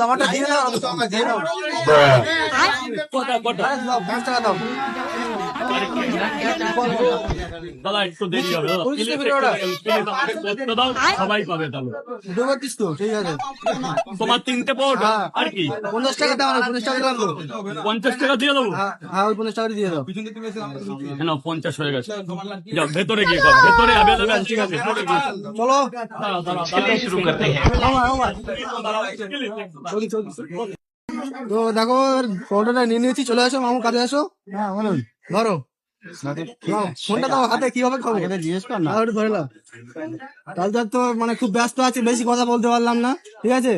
আমারটা দিয়ে দাও, দিয়ে দাও। দাও, 5 টাকা দাও। দাদা একটু দেরি হবে দাদা। পুলিশ টিভির order। প্লেটটা দাও, সবাই পাবে তাহলে। দুটো করতিস তো, ঠিক আছে। তোমার 3টে পরোটা হ্যাঁ। আর কি 50 টাকা দাও না, 50 টাকা দাও। 50 টাকা দিয়ে দেবো। হ্যাঁ, ওই 50 টাকা দিয়ে দাও। না 50 হয়ে গেছে। যাও ভেতরে গিয়ে খাও, ভেতরে অ্যাভেলেবেল, ঠিক আছে ভেতরে গিয়ে খাও। চলো। দাঁড়াও, দাঁড়াও, দাঁড়াও, শুরু করতে हैं। তো দেখো, ফটোটা নিয়ে নিয়েছি, চলে আসো মামু, কাজে আসো। হ্যাঁ বলুন, ধরো। নাও, ফোনটা দাও হাতে, কিভাবে খাবো জিজ্ঞেস কর না। একটু ধরে নাও। কাল তো মানে খুব ব্যস্ত আছি, বেশি কথা বলতে পারলাম না, ঠিক আছে।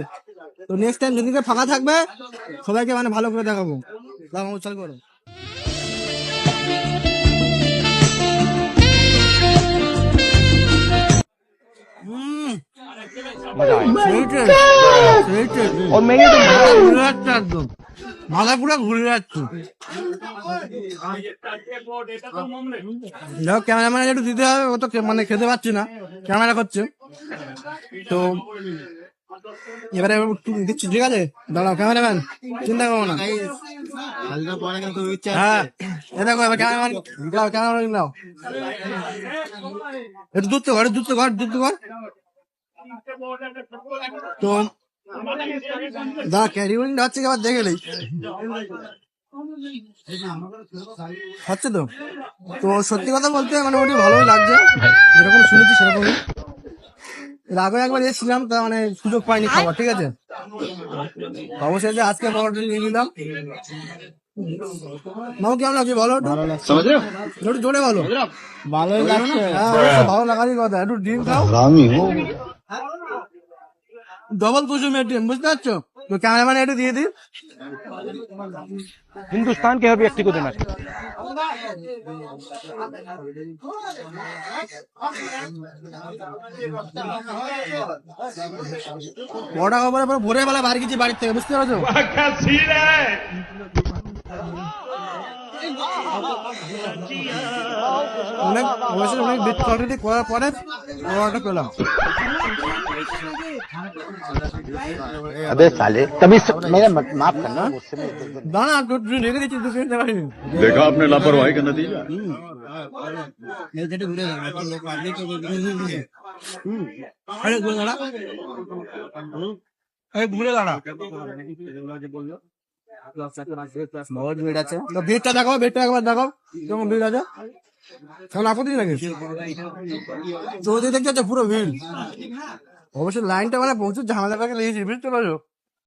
তো নেক্সট টাইম যেদিকে ফাঁকা থাকবে সবাইকে মানে ভালো করে দেখাবো। দাও মামু, চালু করো। একদম মাথা পুরো ঘুরে যাচ্ছে। দেখো ক্যামেরাম্যান একটু দিতে হবে, ও তো মানে খেতে পারছি না, ক্যামেরা করছে তো। এবারে দিচ্ছি, ঠিক আছে। দাঁড়াও ক্যামেরাম্যান, চিন্তা করবো না। হ্যাঁ, এ দেখো এবার ক্যামেরাম্যান, ক্যামেরাম্যান নাও একটু দুধ তো ঘর, দুধ তো ঘর, দুধ তো ঘর। তো দাঁড়া, ক্যারিউরিংটা হচ্ছে কি আবার দেখে নেই, হচ্ছে তো। তো সত্যি কথা বলতে মানে ওটি ভালোই লাগছে, যেরকম শুনেছি সেরকমই। এর আগে একবার এসেছিলাম, তা মানে সুযোগ পাইনি খাবার, ঠিক আছে। অবশেষে আজকে খাবারটা নিয়ে নিলাম। মামু কেমন লাগছে বলো একটু? একটু জোরে বলো। ভালোই লাগছে। হ্যাঁ, অবশ্যই ভালো লাগারই কথা। একটু ডিম খাও, ডবল কুসুমের ডিম, বুঝতে পারছো? তো ক্যামেরাম্যান একটু দিয়ে দিই। हिंदुस्तान के हर व्यक्ति को देना चाहिए। বড় খবর পর ভোরে বেলা বাড়ি গেছি বাড়ির থেকে, বুঝতে পারছো? অনেক অবশ্যই অনেক বিট কোয়ালিটি করার পরে অর্ডারটা পেলাম। अबे साले तभी मेरा माफ करना। দাঁড়া, তুই রেখে দিচ্ছিস, তুই কিনতে পারিনি। देखा आपने लापरवाही का नतीजा। আরে ঘুরে দাঁড়া, আরে ঘুরে দাঁড়া। বহুত ভিড় আছে, তো ভিড়টা দেখো, ভিড়টা একবার দেখো কেমন ভিড় আছে। এখন আপত্তি নাকি? তো ওদের দেখতে পুরো ভিড়। অবশ্যই লাইনটা মানে প্রচুর ঝামেলা করে লেগেছে, ভিড় চলে যাও।